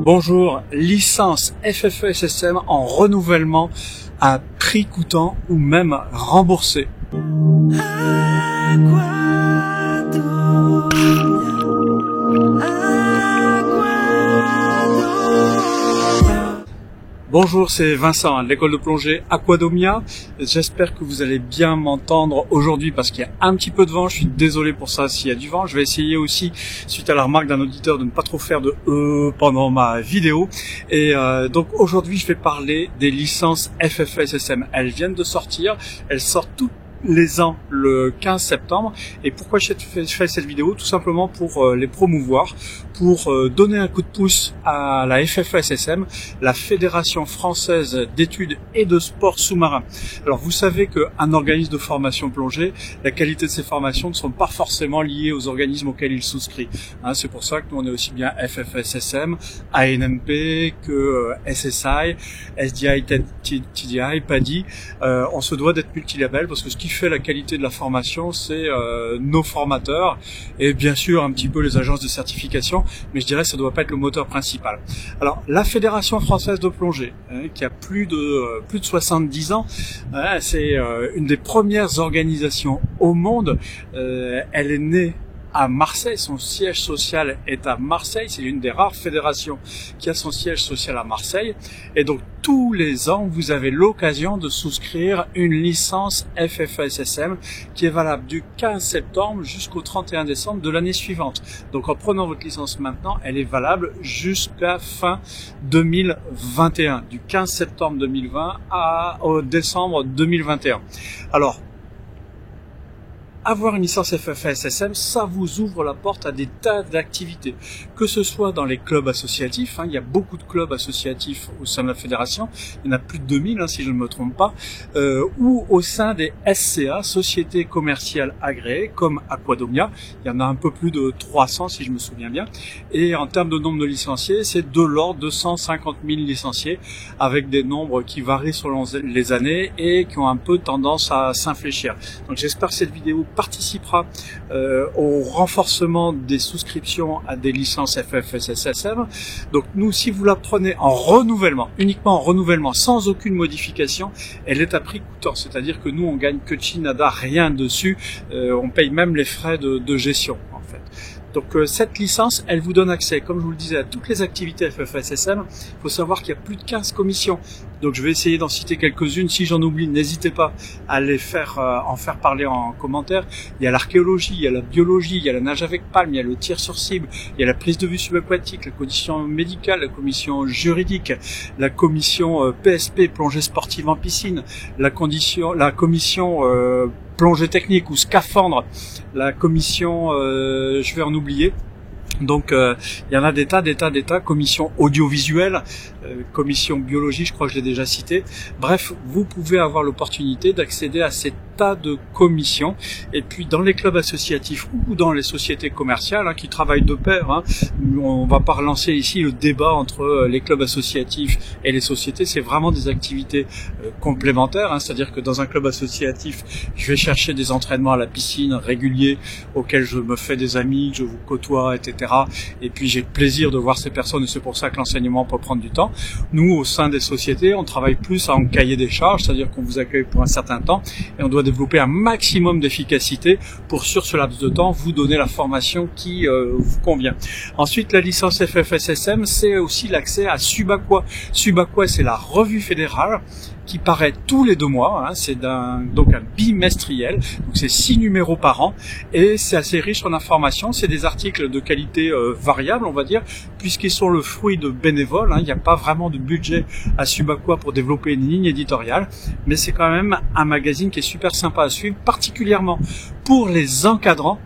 Bonjour, licence FFESSM en renouvellement à prix coûtant ou même remboursé. Bonjour, c'est Vincent de l'école de plongée Aquadomia. J'espère que vous allez bien m'entendre aujourd'hui parce qu'il y a un petit peu de vent. Je suis désolé pour ça s'il y a du vent. Je vais essayer aussi, suite à la remarque d'un auditeur, de ne pas trop faire de pendant ma vidéo. Et donc aujourd'hui, je vais parler des licences FFESSM. Elles viennent de sortir. Elles sortent toutes les ans le 15 septembre. Et pourquoi je fais cette vidéo? Tout simplement pour les promouvoir, pour donner un coup de pouce à la FFESSM, la Fédération française d'études et de sport sous-marin. Alors vous savez qu'un organisme de formation plongée, la qualité de ses formations ne sont pas forcément liées aux organismes auxquels il souscrit. C'est pour ça que nous on est aussi bien FFESSM, ANMP que SSI, SDI, TDI, PADI. On se doit d'être multilabel parce que ce qui fait la qualité de la formation, c'est nos formateurs et bien sûr un petit peu les agences de certification, mais je dirais que ça ne doit pas être le moteur principal. Alors la Fédération française de plongée, qui a plus de 70 ans, c'est une des premières organisations au monde. Elle est née à Marseille, son siège social est à Marseille, c'est l'une des rares fédérations qui a son siège social à Marseille, et donc tous les ans vous avez l'occasion de souscrire une licence FFESSM qui est valable du 15 septembre jusqu'au 31 décembre de l'année suivante. Donc en prenant votre licence maintenant, elle est valable jusqu'à fin 2021, du 15 septembre 2020 au décembre 2021. Alors, avoir une licence FFESSM, ça vous ouvre la porte à des tas d'activités, que ce soit dans les clubs associatifs, il y a beaucoup de clubs associatifs au sein de la fédération, il y en a plus de 2000 si je ne me trompe pas, ou au sein des SCA, sociétés commerciales agréées, comme Aquadomia, il y en a un peu plus de 300 si je me souviens bien, et en termes de nombre de licenciés, c'est de l'ordre de 150 000 licenciés, avec des nombres qui varient selon les années et qui ont un peu tendance à s'infléchir. Donc j'espère que cette vidéo participera au renforcement des souscriptions à des licences FFESSM. Donc nous, si vous la prenez en renouvellement, uniquement en renouvellement, sans aucune modification, elle est à prix coûtant. C'est-à-dire que nous, on gagne que chinada, rien dessus. On paye même les frais de gestion, en fait. Donc cette licence, elle vous donne accès, comme je vous le disais, à toutes les activités FFESSM. Il faut savoir qu'il y a plus de 15 commissions. Donc je vais essayer d'en citer quelques-unes. Si j'en oublie, n'hésitez pas à en faire parler en commentaire. Il y a l'archéologie, il y a la biologie, il y a la nage avec palme, il y a le tir sur cible, il y a la prise de vue subaquatique, la commission médicale, la commission juridique, la commission PSP, plongée sportive en piscine, la commission plongée technique ou scaphandre, la commission, je vais en oublier. Donc il y en a des tas, commission audiovisuelle, commission biologie, je crois que je l'ai déjà cité. Bref, vous pouvez avoir l'opportunité d'accéder à ces tas de commissions. Et puis dans les clubs associatifs ou dans les sociétés commerciales qui travaillent de pair, on va pas relancer ici le débat entre les clubs associatifs et les sociétés, c'est vraiment des activités complémentaires, c'est-à-dire que dans un club associatif, je vais chercher des entraînements à la piscine réguliers auxquels je me fais des amis, que je vous côtoie, etc. Et puis j'ai le plaisir de voir ces personnes et c'est pour ça que l'enseignement peut prendre du temps. Nous, au sein des sociétés, on travaille plus en cahier des charges, c'est-à-dire qu'on vous accueille pour un certain temps et on doit développer un maximum d'efficacité pour, sur ce laps de temps, vous donner la formation qui vous convient. Ensuite, la licence FFESSM, c'est aussi l'accès à Subaqua. Subaqua, c'est la revue fédérale qui paraît tous les 2 mois, c'est donc un bimestriel, donc c'est 6 numéros par an, et c'est assez riche en informations, c'est des articles de qualité variable, on va dire, puisqu'ils sont le fruit de bénévoles, il n'y a pas vraiment de budget à Subaqua pour développer une ligne éditoriale, mais c'est quand même un magazine qui est super sympa à suivre, particulièrement pour les encadrants,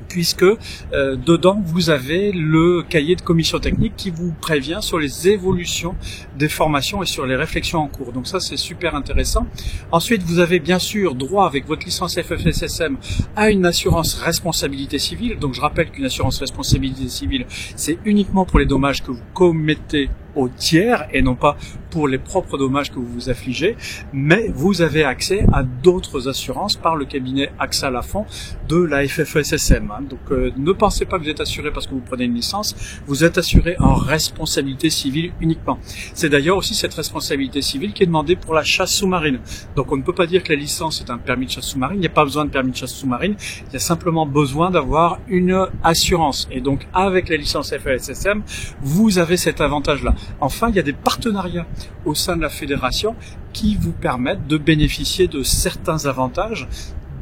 puisque dedans vous avez le cahier de commission technique qui vous prévient sur les évolutions des formations et sur les réflexions en cours. Donc ça c'est super intéressant. Ensuite vous avez bien sûr droit avec votre licence FFESSM à une assurance responsabilité civile. Donc je rappelle qu'une assurance responsabilité civile c'est uniquement pour les dommages que vous commettez au tiers et non pas pour les propres dommages que vous vous affligez, mais vous avez accès à d'autres assurances par le cabinet AXA Lafond de la FFSSM. Donc ne pensez pas que vous êtes assuré parce que vous prenez une licence, vous êtes assuré en responsabilité civile uniquement. C'est d'ailleurs aussi cette responsabilité civile qui est demandée pour la chasse sous-marine. Donc on ne peut pas dire que la licence est un permis de chasse sous-marine, il n'y a pas besoin de permis de chasse sous-marine, il y a simplement besoin d'avoir une assurance. Et donc avec la licence FFSSM, vous avez cet avantage-là. Enfin, il y a des partenariats au sein de la fédération qui vous permettent de bénéficier de certains avantages.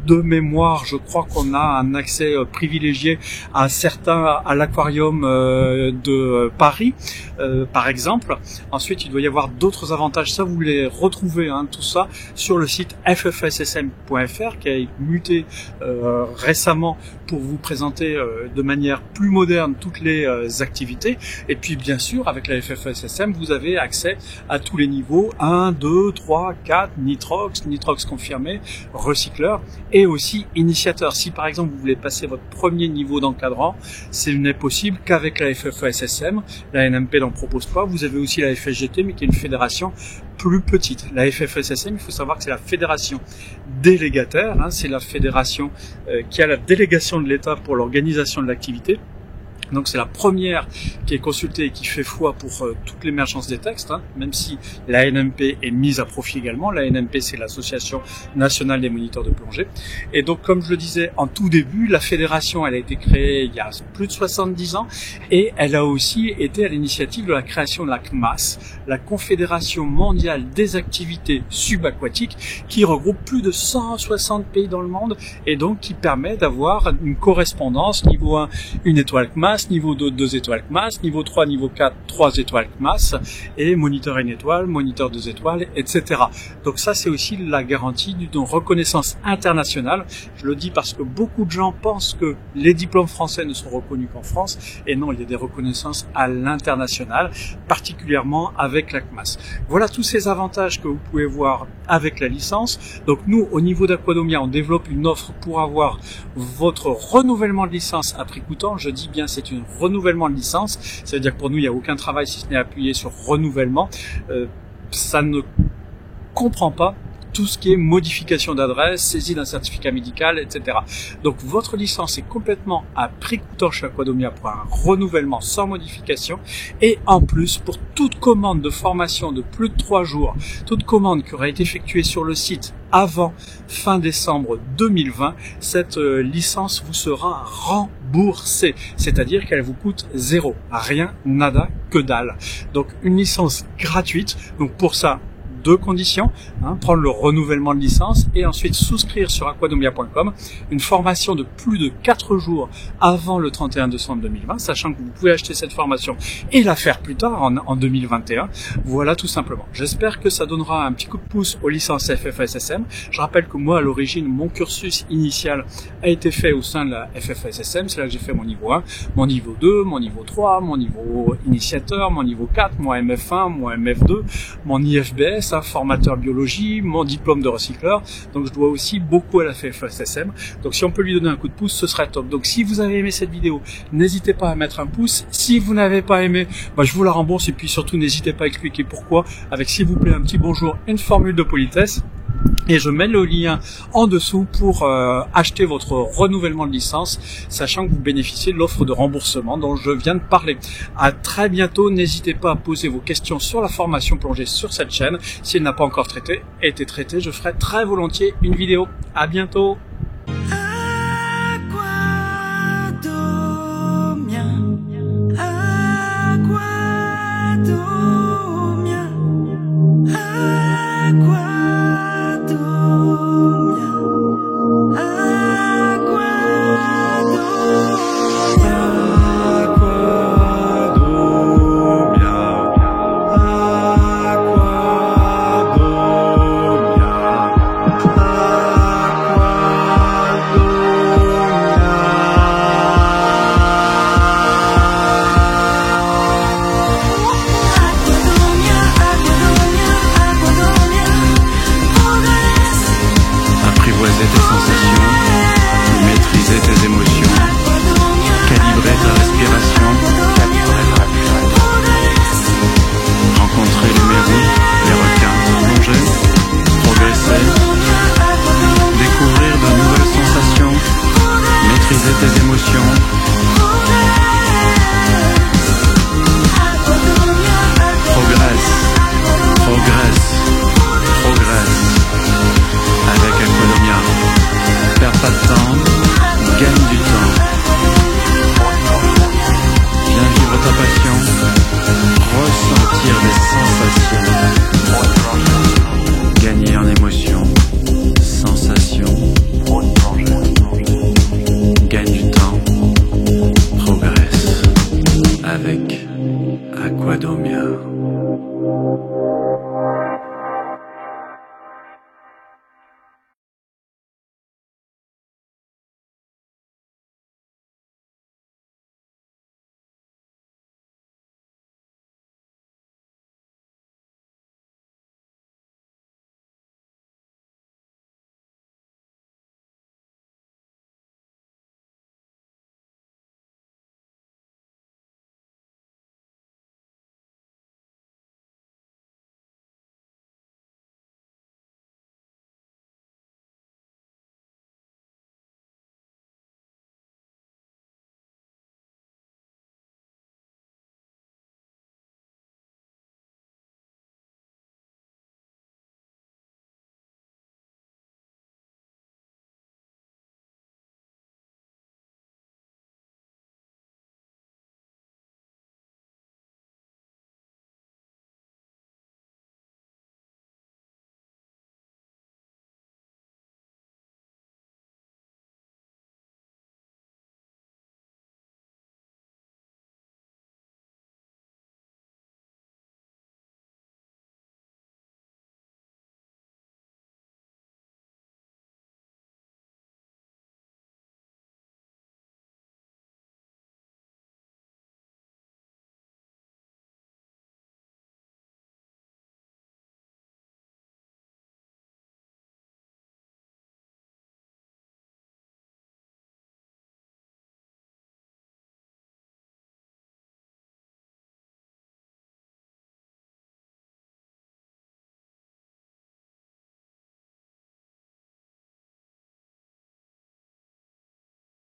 De mémoire, je crois qu'on a un accès privilégié à l'aquarium de Paris, par exemple. Ensuite, il doit y avoir d'autres avantages. Ça, vous les retrouvez, tout ça, sur le site ffssm.fr qui a muté récemment pour vous présenter de manière plus moderne toutes les activités. Et puis, bien sûr, avec la FFSSM, vous avez accès à tous les niveaux 1, 2, 3, 4, nitrox confirmé, recycleur, et aussi initiateur. Si par exemple vous voulez passer votre premier niveau d'encadrant, ce n'est possible qu'avec la FFSSM. La NMP n'en propose pas. Vous avez aussi la FSGT, mais qui est une fédération plus petite. La FFSSM, il faut savoir que c'est la fédération délégataire, c'est la fédération qui a la délégation de l'État pour l'organisation de l'activité. Donc c'est la première qui est consultée et qui fait foi pour toute l'émergence des textes, même si la NMP est mise à profit également. La NMP, c'est l'Association nationale des moniteurs de plongée. Et donc, comme je le disais en tout début, la fédération, elle a été créée il y a plus de 70 ans et elle a aussi été à l'initiative de la création de la CMAS, la Confédération mondiale des activités subaquatiques, qui regroupe plus de 160 pays dans le monde et donc qui permet d'avoir une correspondance niveau 1, une étoile CMAS, niveau 2, 2 étoiles CMAS, niveau 3, niveau 4, 3 étoiles CMAS, et moniteur 1 étoile, moniteur 2 étoiles, etc. Donc ça, c'est aussi la garantie d'une reconnaissance internationale. Je le dis parce que beaucoup de gens pensent que les diplômes français ne sont reconnus qu'en France, et non, il y a des reconnaissances à l'international, particulièrement avec la CMAS. Voilà tous ces avantages que vous pouvez voir avec la licence. Donc nous, au niveau d'Aquadomia, on développe une offre pour avoir votre renouvellement de licence à prix coûtant. Je dis bien, c'est un renouvellement de licence, ça veut dire que pour nous il n'y a aucun travail si ce n'est appuyé sur renouvellement. Ça ne comprend pas tout ce qui est modification d'adresse, saisie d'un certificat médical, etc. Donc votre licence est complètement à prix coûtant chez Aquadomia pour un renouvellement sans modification, et en plus pour toute commande de formation de plus de 3 jours, toute commande qui aura été effectuée sur le site avant fin décembre 2020, cette licence vous sera remboursée, c'est-à-dire qu'elle vous coûte 0, rien, nada, que dalle. Donc une licence gratuite. Donc pour ça, 2 conditions, prendre le renouvellement de licence et ensuite souscrire sur aquadomia.com une formation de plus de 4 jours avant le 31 décembre 2020, sachant que vous pouvez acheter cette formation et la faire plus tard en 2021. Voilà, tout simplement. J'espère que ça donnera un petit coup de pouce aux licences FFSSM. Je rappelle que moi, à l'origine, mon cursus initial a été fait au sein de la FFSSM. C'est là que j'ai fait mon niveau 1, mon niveau 2, mon niveau 3, mon niveau initiateur, mon niveau 4, mon MF1, mon MF2, mon IFBS, formateur biologie, mon diplôme de recycleur. Donc je dois aussi beaucoup à la FFSSM. Donc si on peut lui donner un coup de pouce, ce serait top. Donc si vous avez aimé cette vidéo, n'hésitez pas à mettre un pouce. Si vous n'avez pas aimé, je vous la rembourse, et puis surtout n'hésitez pas à expliquer pourquoi avec, s'il vous plaît, un petit bonjour, une formule de politesse. Et je mets le lien en dessous pour acheter votre renouvellement de licence, sachant que vous bénéficiez de l'offre de remboursement dont je viens de parler. À très bientôt. N'hésitez pas à poser vos questions sur la formation plongée sur cette chaîne. Si elle n'a pas encore été traitée, je ferai très volontiers une vidéo. À bientôt. Tes sensations, maîtriser tes émotions.